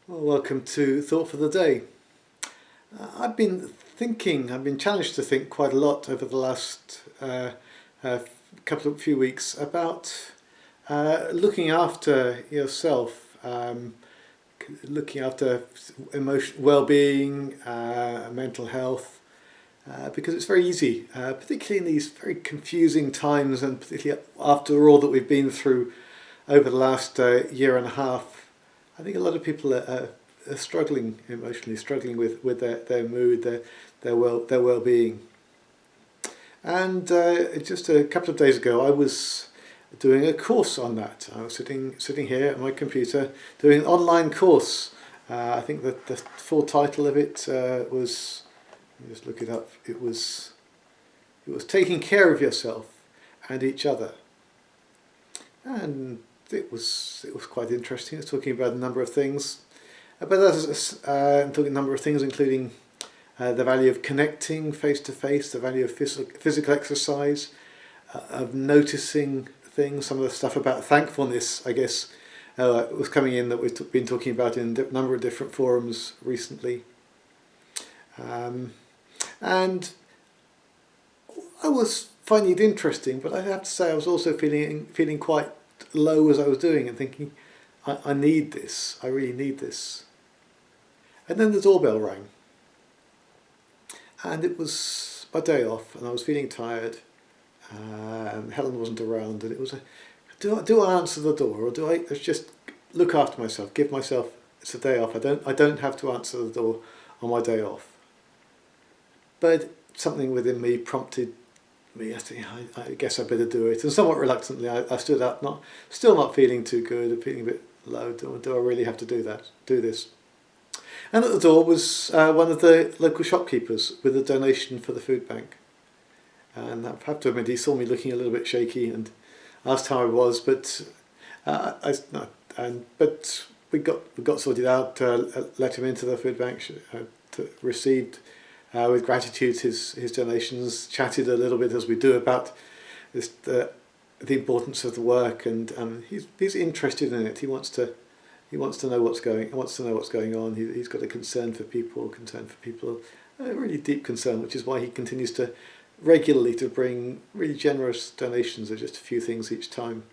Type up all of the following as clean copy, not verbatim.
Well, welcome to Thought for the Day. I've been challenged to think quite a lot over the last few weeks about looking after yourself, looking after well-being, mental health, because it's very easy, particularly in these very confusing times, and particularly after all that we've been through over the last year and a half. I think a lot of people are struggling emotionally, struggling with their mood, their well-being. And just a couple of days ago, I was doing a course on that. I was sitting here at my computer doing an online course. I think that the full title of it was, let me just look it up. It was taking care of yourself and each other. And it was quite interesting. It's talking about a number of things, but I'm talking a number of things, including the value of connecting face to face, the value of physical exercise, of noticing things. Some of the stuff about thankfulness, I guess, was coming in that we've been talking about in a number of different forums recently, and I was finding it interesting, but I have to say I was also feeling quite low as I was doing and thinking, I need this, I really need this. And then the doorbell rang, and it was my day off, and I was feeling tired, and Helen wasn't around, and it was do I answer the door, or do I just look after myself, give myself, it's a day off, I don't have to answer the door on my day off. But something within me prompted me, I guess I better do it, and somewhat reluctantly I stood up, still not feeling too good, feeling a bit low. Do I really have to do this? And at the door was one of the local shopkeepers with a donation for the food bank, and I have to admit he saw me looking a little bit shaky and asked how I was, but we got sorted out, let him into the food bank, received with gratitude his donations, chatted a little bit as we do about this, the importance of the work, and he's interested in it. He wants to know what's going on. He's got a concern for people, a really deep concern, which is why he continues to regularly to bring really generous donations of just a few things each time.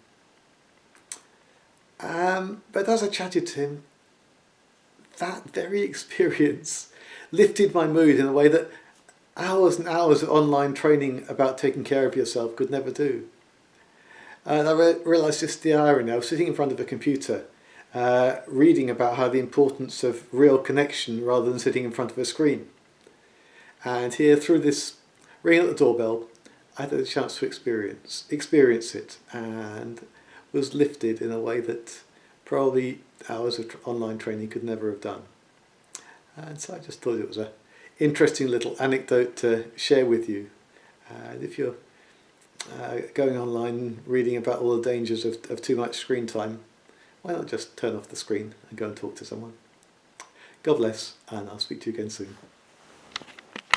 But as I chatted to him, that very experience lifted my mood in a way that hours and hours of online training about taking care of yourself could never do. And I realised just the irony. I was sitting in front of a computer reading about how the importance of real connection rather than sitting in front of a screen. And here, through this ring at the doorbell, I had a chance to experience it, and was lifted in a way that probably hours of online training could never have done. And so I just thought it was an interesting little anecdote to share with you. And if you're going online reading about all the dangers of too much screen time, why not just turn off the screen and go and talk to someone? God bless, and I'll speak to you again soon.